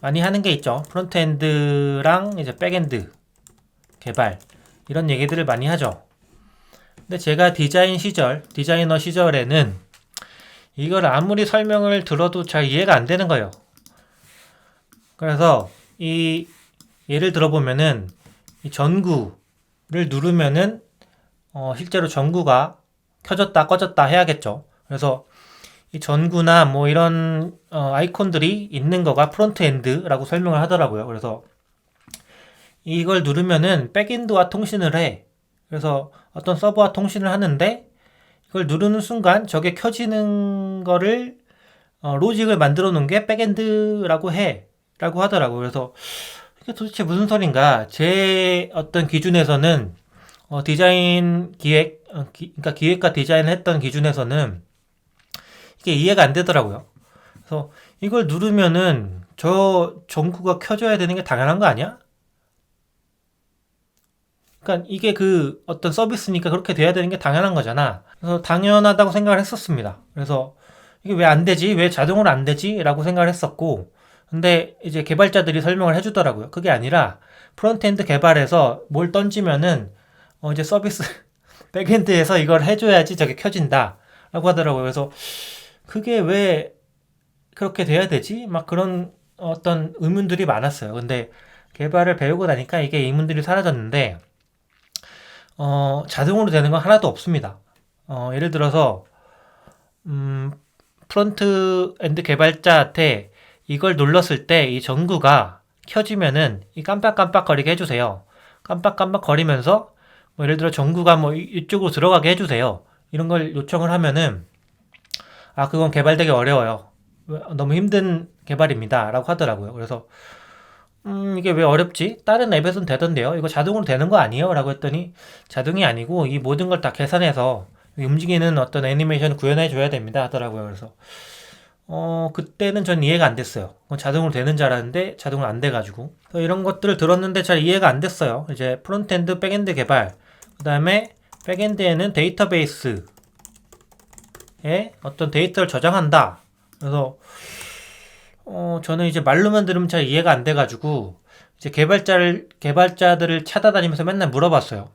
많이 하는 게 있죠. 프론트엔드랑 이제 백엔드 개발 이런 얘기들을 많이 하죠. 근데 제가 디자이너 시절에는 이걸 아무리 설명을 들어도 잘 이해가 안 되는 거예요. 그래서 이 예를 들어보면은 이 전구를 누르면은 실제로 전구가 켜졌다 꺼졌다 해야겠죠. 그래서 이 전구나 뭐 이런 아이콘들이 있는 거가 프론트엔드라고 설명을 하더라고요. 그래서 이걸 누르면은 백엔드와 통신을 해. 그래서 어떤 서버와 통신을 하는데 이걸 누르는 순간 저게 켜지는 거를 로직을 만들어 놓은 게 백엔드라고 해. 라고 하더라고요. 그래서 이게 도대체 무슨 소린가? 제 어떤 기준에서는 디자인 기획, 그러니까 기획과 디자인을 했던 기준에서는 이게 이해가 안 되더라고요. 그래서 이걸 누르면은 저 전구가 켜져야 되는 게 당연한 거 아니야? 그러니까 이게 그 어떤 서비스니까 그렇게 돼야 되는 게 당연한 거잖아. 그래서 당연하다고 생각을 했었습니다. 그래서 이게 왜 안 되지? 왜 자동으로 안 되지? 라고 생각을 했었고, 근데 이제 개발자들이 설명을 해주더라고요. 그게 아니라 프론트엔드 개발에서 뭘 던지면은 이제 서비스 백엔드에서 이걸 해줘야지 저게 켜진다. 라고 하더라고요. 그래서 그게 왜 그렇게 돼야 되지? 막 그런 어떤 의문들이 많았어요. 근데 개발을 배우고 나니까 이게 의문들이 사라졌는데, 자동으로 되는 건 하나도 없습니다. 예를 들어서, 음, 프론트 엔드 개발자한테 이걸 눌렀을 때 이 전구가 켜지면은 이 깜빡깜빡거리게 해주세요. 깜빡깜빡거리면서 뭐 예를 들어 전구가 뭐 이쪽으로 들어가게 해주세요. 이런 걸 요청을 하면은 그건 개발되기 어려워요. 너무 힘든 개발입니다. 라고 하더라고요. 그래서 이게 왜 어렵지? 다른 앱에서는 되던데요. 이거 자동으로 되는 거 아니에요? 라고 했더니 자동이 아니고 이 모든 걸 다 계산해서 움직이는 어떤 애니메이션을 구현해 줘야 됩니다. 하더라고요. 그래서 그때는 전 이해가 안 됐어요. 자동으로 되는 줄 알았는데 자동으로 안 돼가지고. 그래서 이런 것들을 들었는데 잘 이해가 안 됐어요. 이제 프론트엔드, 백엔드 개발. 그 다음에 백엔드에는 데이터베이스에 어떤 데이터를 저장한다. 그래서 저는 이제 말로만 들으면 잘 이해가 안 돼가지고 이제 개발자들을 찾아다니면서 맨날 물어봤어요.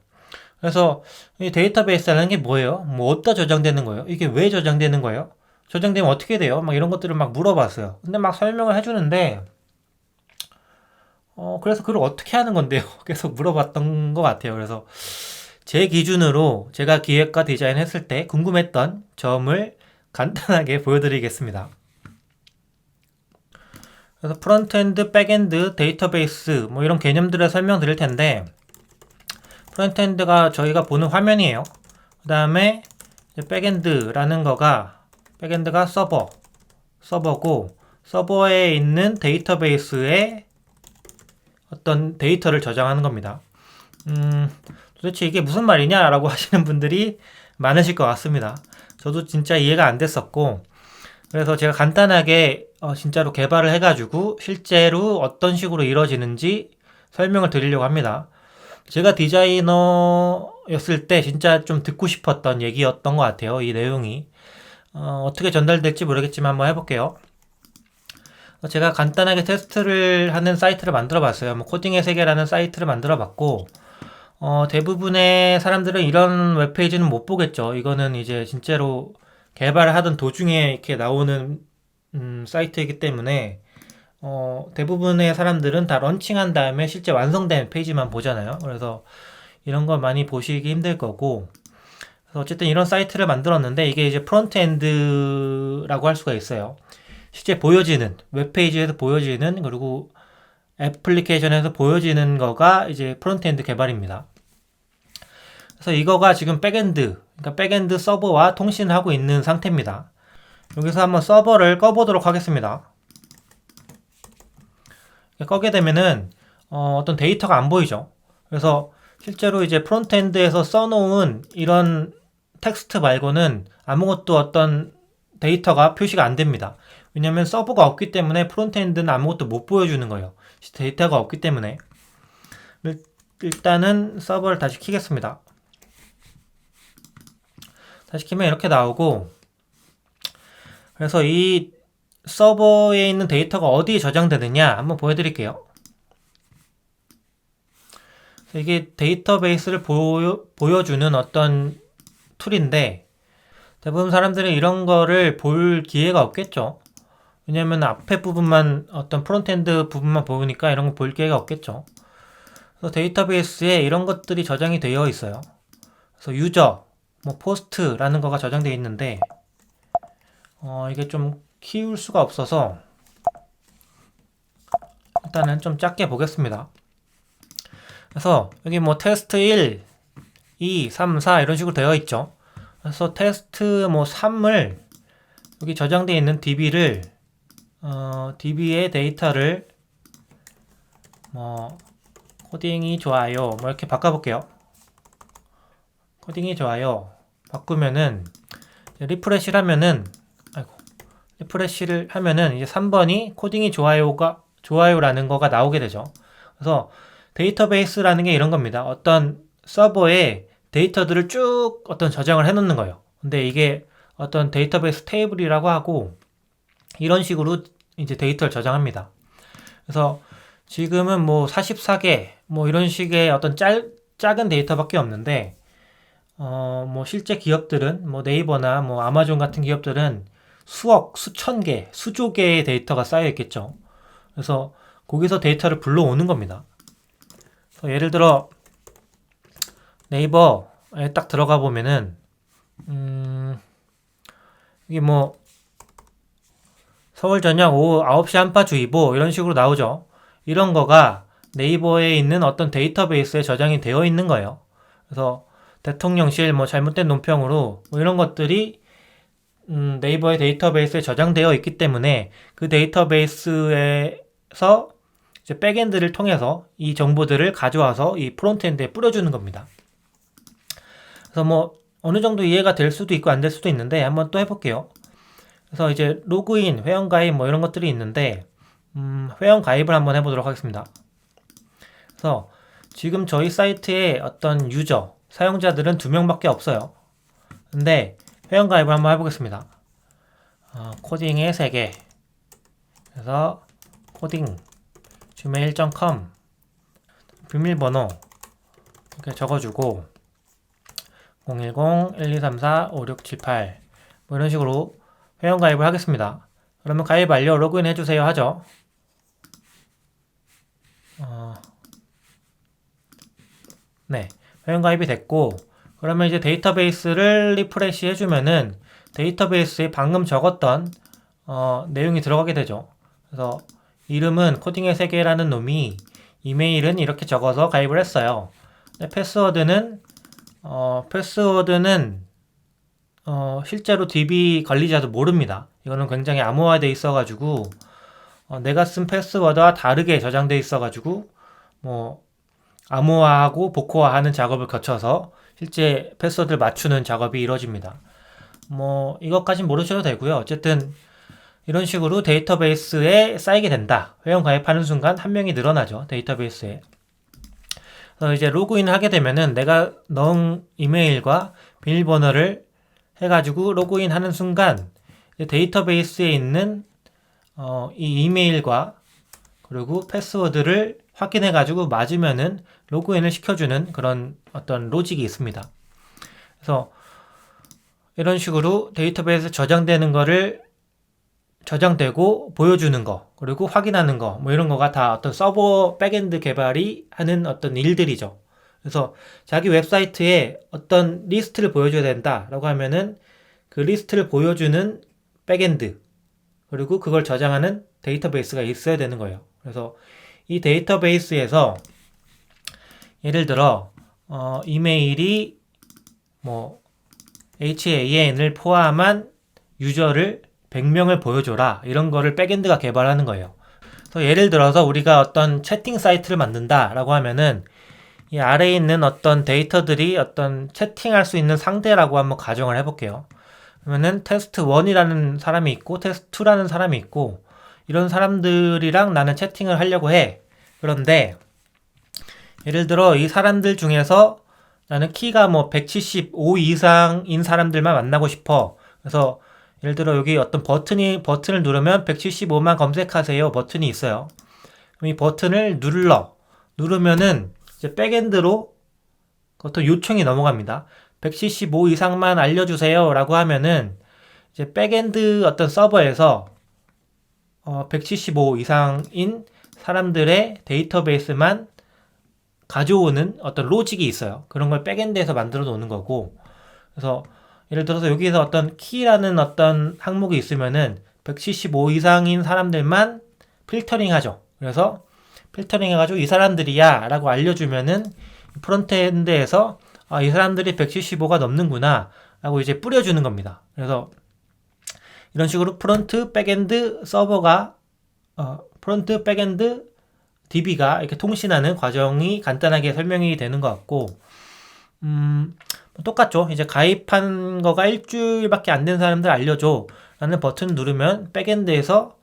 그래서 이 데이터베이스라는 게 뭐예요? 뭐 어디다 저장되는 거예요? 이게 왜 저장되는 거예요? 저장되면 어떻게 돼요? 막 이런 것들을 막 물어봤어요. 근데 막 설명을 해주는데 그래서 그걸 어떻게 하는 건데요? 계속 물어봤던 것 같아요. 그래서 제 기준으로 제가 기획과 디자인 했을 때 궁금했던 점을 간단하게 보여드리겠습니다. 그래서 프론트엔드, 백엔드, 데이터베이스 뭐 이런 개념들을 설명드릴 텐데 프론트엔드가 저희가 보는 화면이에요. 그 다음에 백엔드가 서버고 서버에 있는 데이터베이스에 어떤 데이터를 저장하는 겁니다. 도대체 이게 무슨 말이냐라고 하시는 분들이 많으실 것 같습니다. 저도 진짜 이해가 안 됐었고 그래서 제가 간단하게 진짜로 개발을 해가지고 실제로 어떤 식으로 이루어지는지 설명을 드리려고 합니다. 제가 디자이너였을 때 진짜 좀 듣고 싶었던 얘기였던 것 같아요. 이 내용이. 어떻게 전달될지 모르겠지만 한번 해볼게요. 제가 간단하게 테스트를 하는 사이트를 만들어 봤어요. 뭐 코딩의 세계라는 사이트를 만들어 봤고, 대부분의 사람들은 이런 웹페이지는 못 보겠죠. 이거는 이제 진짜로 개발을 하던 도중에 이렇게 나오는 사이트이기 때문에 대부분의 사람들은 다 런칭한 다음에 실제 완성된 페이지만 보잖아요. 그래서 이런 거 많이 보시기 힘들 거고 그래서 어쨌든 이런 사이트를 만들었는데 이게 이제 프론트엔드라고 할 수가 있어요. 실제 보여지는 웹페이지에서 보여지는 그리고 애플리케이션에서 보여지는 거가 이제 프론트엔드 개발입니다. 그래서 이거가 지금 그러니까 백엔드 서버와 통신을 하고 있는 상태입니다. 여기서 한번 서버를 꺼보도록 하겠습니다. 꺼게 되면은 어떤 데이터가 안 보이죠. 그래서 실제로 이제 프론트엔드에서 써놓은 이런 텍스트 말고는 아무것도 어떤 데이터가 표시가 안 됩니다. 왜냐면 서버가 없기 때문에 프론트엔드는 아무것도 못 보여주는 거예요. 데이터가 없기 때문에. 일단은 서버를 다시 키겠습니다. 다시 키면 이렇게 나오고 그래서 이 서버에 있는 데이터가 어디에 저장되느냐 한번 보여드릴게요. 이게 데이터베이스를 보여주는 어떤 툴인데 대부분 사람들은 이런 거를 볼 기회가 없겠죠. 왜냐면 앞에 부분만 어떤 프론트엔드 부분만 보니까 이런 거 볼 기회가 없겠죠. 그래서 데이터베이스에 이런 것들이 저장이 되어 있어요. 그래서 유저, 뭐 포스트라는 거가 저장되어 있는데 이게 좀 키울 수가 없어서 일단은 좀 작게 보겠습니다. 그래서 여기 뭐 테스트 1, 2, 3, 4 이런 식으로 되어 있죠. 그래서 테스트 뭐 3을 여기 저장되어 있는 DB를 DB의 데이터를 뭐 코딩이 좋아요 뭐 이렇게 바꿔볼게요. 코딩이 좋아요 바꾸면은 리프레시를 하면은 리프레시를 하면은 이제 3번이 코딩이 좋아요라는 거가 나오게 되죠. 그래서 데이터베이스라는 게 이런 겁니다. 어떤 서버에 데이터들을 쭉 어떤 저장을 해 놓는 거예요. 근데 이게 어떤 데이터베이스 테이블이라고 하고 이런 식으로 이제 데이터를 저장합니다. 그래서 지금은 뭐 44개 뭐 이런 식의 어떤 작은 데이터밖에 없는데 뭐 실제 기업들은 뭐 네이버나 뭐 아마존 같은 기업들은 수억, 수천 개, 수조 개의 데이터가 쌓여 있겠죠. 그래서 거기서 데이터를 불러오는 겁니다. 그래서 예를 들어 네이버에 딱 들어가 보면은 이게 뭐 서울 저녁 오후 9시 한파주의보 이런 식으로 나오죠. 이런 거가 네이버에 있는 어떤 데이터베이스에 저장이 되어 있는 거예요. 그래서 대통령실 뭐 잘못된 논평으로 뭐 이런 것들이 네이버의 데이터베이스에 저장되어 있기 때문에 그 데이터베이스에서 이제 백엔드를 통해서 이 정보들을 가져와서 이 프론트엔드에 뿌려주는 겁니다. 그래서 뭐 어느 정도 이해가 될 수도 있고 안 될 수도 있는데 한번 또 해볼게요. 그래서 이제 로그인, 회원가입 뭐 이런 것들이 있는데 회원가입을 한번 해보도록 하겠습니다. 그래서 지금 저희 사이트에 어떤 유저, 사용자들은 2명밖에 없어요. 근데 회원가입을 한번 해보겠습니다. 코딩의 세계 그래서 코딩 gmail.com 비밀번호 이렇게 적어주고 010-1234-5678 뭐 이런 식으로 회원가입을 하겠습니다. 그러면 가입 완료 로그인 해주세요 하죠. 네, 회원가입이 됐고 그러면 이제 데이터베이스를 리프레시 해주면은 데이터베이스에 방금 적었던 내용이 들어가게 되죠. 그래서 이름은 코딩의 세계라는 놈이 이메일은 이렇게 적어서 가입을 했어요. 패스워드는 실제로 DB 관리자도 모릅니다. 이거는 굉장히 암호화되어 있어가지고 내가 쓴 패스워드와 다르게 저장되어 있어가지고 뭐 암호화하고 복호화하는 작업을 거쳐서 실제 패스워드를 맞추는 작업이 이루어집니다. 뭐 이것까진 모르셔도 되고요. 어쨌든 이런 식으로 데이터베이스에 쌓이게 된다. 회원 가입하는 순간 한 명이 늘어나죠. 데이터베이스에. 그래서 이제 로그인을 하게 되면은 내가 넣은 이메일과 비밀번호를 해가지고 로그인하는 순간 데이터베이스에 있는 이 이메일과 그리고 패스워드를 확인해가지고 맞으면은 로그인을 시켜주는 그런 어떤 로직이 있습니다. 그래서 이런 식으로 데이터베이스에 저장되고 보여주는 거 그리고 확인하는 거 뭐 이런 거가 다 어떤 서버 백엔드 개발이 하는 어떤 일들이죠. 그래서 자기 웹사이트에 어떤 리스트를 보여줘야 된다라고 하면은 그 리스트를 보여주는 백엔드 그리고 그걸 저장하는 데이터베이스가 있어야 되는 거예요. 그래서 이 데이터베이스에서 예를 들어 이메일이 뭐 HAN을 포함한 유저를 100명을 보여줘라 이런 거를 백엔드가 개발하는 거예요. 그래서 예를 들어서 우리가 어떤 채팅 사이트를 만든다라고 하면은 이 아래에 있는 어떤 데이터들이 어떤 채팅할 수 있는 상대라고 한번 가정을 해볼게요. 그러면은 테스트 1이라는 사람이 있고 테스트 2라는 사람이 있고 이런 사람들이랑 나는 채팅을 하려고 해. 그런데 예를 들어 이 사람들 중에서 나는 키가 뭐 175 이상인 사람들만 만나고 싶어. 그래서 예를 들어 여기 어떤 버튼을 누르면 175만 검색하세요 버튼이 있어요. 그럼 이 버튼을 누르면은 이제 백엔드로 어떤 요청이 넘어갑니다. 175 이상만 알려주세요 라고 하면은 이제 백엔드 어떤 서버에서 175 이상인 사람들의 데이터베이스만 가져오는 어떤 로직이 있어요. 그런 걸 백엔드에서 만들어 놓는 거고, 그래서 예를 들어서 여기서 어떤 키라는 어떤 항목이 있으면은 175 이상인 사람들만 필터링 하죠. 그래서 필터링 해가지고 이 사람들이야 라고 알려주면은 프론트엔드에서 이 사람들이 175가 넘는구나 라고 이제 뿌려주는 겁니다. 그래서 이런 식으로 프론트, 백엔드 서버가 프론트, 백엔드, DB가 이렇게 통신하는 과정이 간단하게 설명이 되는 것 같고, 똑같죠. 이제 가입한 거가 일주일밖에 안 된 사람들 알려줘 라는 버튼 누르면 백엔드에서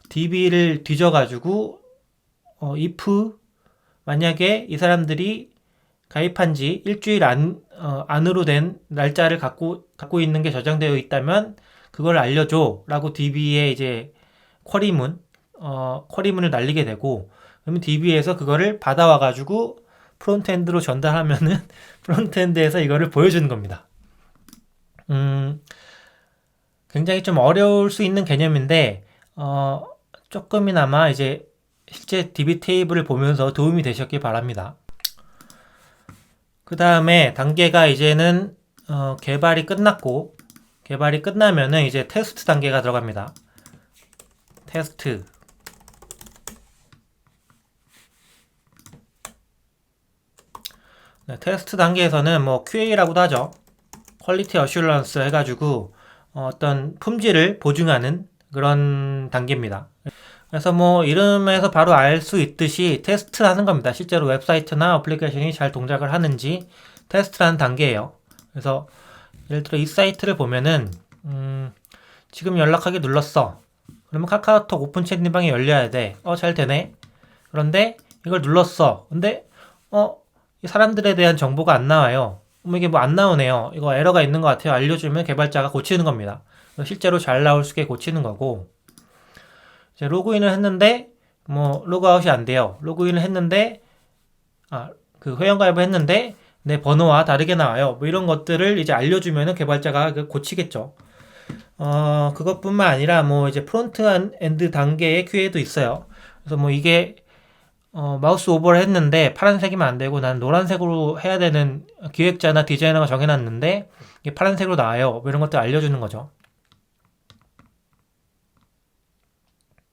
DB를 뒤져가지고 if 만약에 이 사람들이 가입한 지 일주일 안으로 된 날짜를 갖고 있는 게 저장되어 있다면 그걸 알려줘 라고 DB에 이제 쿼리문을 날리게 되고, 그러면 DB에서 그거를 받아와 가지고 프론트엔드로 전달하면은 프론트엔드에서 이거를 보여주는 겁니다. 굉장히 좀 어려울 수 있는 개념인데 조금이나마 이제 실제 DB 테이블을 보면서 도움이 되셨길 바랍니다. 그 다음에 단계가 이제는 개발이 끝나면은 이제 테스트 단계가 들어갑니다. 테스트. 네, 테스트 단계에서는 뭐 QA라고도 하죠. 퀄리티 어슈런스 해가지고 어떤 품질을 보증하는 그런 단계입니다. 그래서 뭐 이름에서 바로 알 수 있듯이 테스트하는 겁니다. 실제로 웹사이트나 어플리케이션이 잘 동작을 하는지 테스트하는 단계예요. 그래서 예를 들어 이 사이트를 보면은 지금 연락하기 눌렀어. 그러면 카카오톡 오픈 채팅방이 열려야 돼. 잘 되네. 그런데 이걸 눌렀어. 근데 이 사람들에 대한 정보가 안 나와요. 이게 뭐 안 나오네요. 이거 에러가 있는 것 같아요. 알려주면 개발자가 고치는 겁니다. 실제로 잘 나올 수 있게 고치는 거고, 이제 로그인을 했는데 뭐 로그아웃이 안 돼요. 로그인을 했는데 그 회원가입을 했는데 내 번호와 다르게 나와요. 뭐 이런 것들을 이제 알려주면은 개발자가 고치겠죠. 그것뿐만 아니라 뭐 이제 프론트엔드 단계의 QA도 있어요. 그래서 뭐 이게 마우스 오버를 했는데 파란색이면 안 되고 난 노란색으로 해야 되는 기획자나 디자이너가 정해놨는데 이게 파란색으로 나와요. 뭐 이런 것들 알려주는 거죠.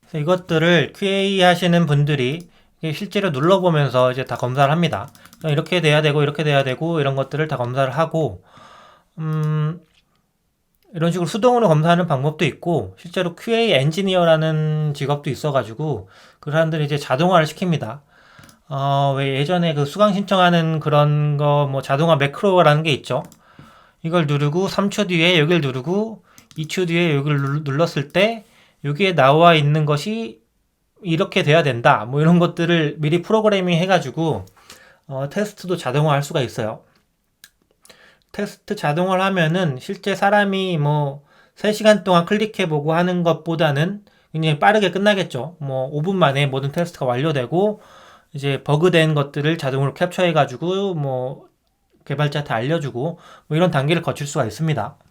그래서 이것들을 QA 하시는 분들이 실제로 눌러보면서 이제 다 검사를 합니다. 이렇게 돼야 되고 이렇게 돼야 되고 이런 것들을 다 검사를 하고, 이런 식으로 수동으로 검사하는 방법도 있고 실제로 QA 엔지니어라는 직업도 있어가지고 그 사람들이 이제 자동화를 시킵니다. 왜 예전에 그 수강 신청하는 그런 거 뭐 자동화 매크로라는 게 있죠. 이걸 누르고 3초 뒤에 여기를 누르고 2초 뒤에 여기를 눌렀을 때 여기에 나와 있는 것이 이렇게 돼야 된다. 뭐 이런 것들을 미리 프로그래밍 해가지고 테스트도 자동화할 수가 있어요. 테스트 자동화를 하면은 실제 사람이 뭐 3시간 동안 클릭해보고 하는 것보다는 굉장히 빠르게 끝나겠죠. 뭐 5분 만에 모든 테스트가 완료되고 이제 버그된 것들을 자동으로 캡처해가지고 뭐 개발자한테 알려주고 뭐 이런 단계를 거칠 수가 있습니다.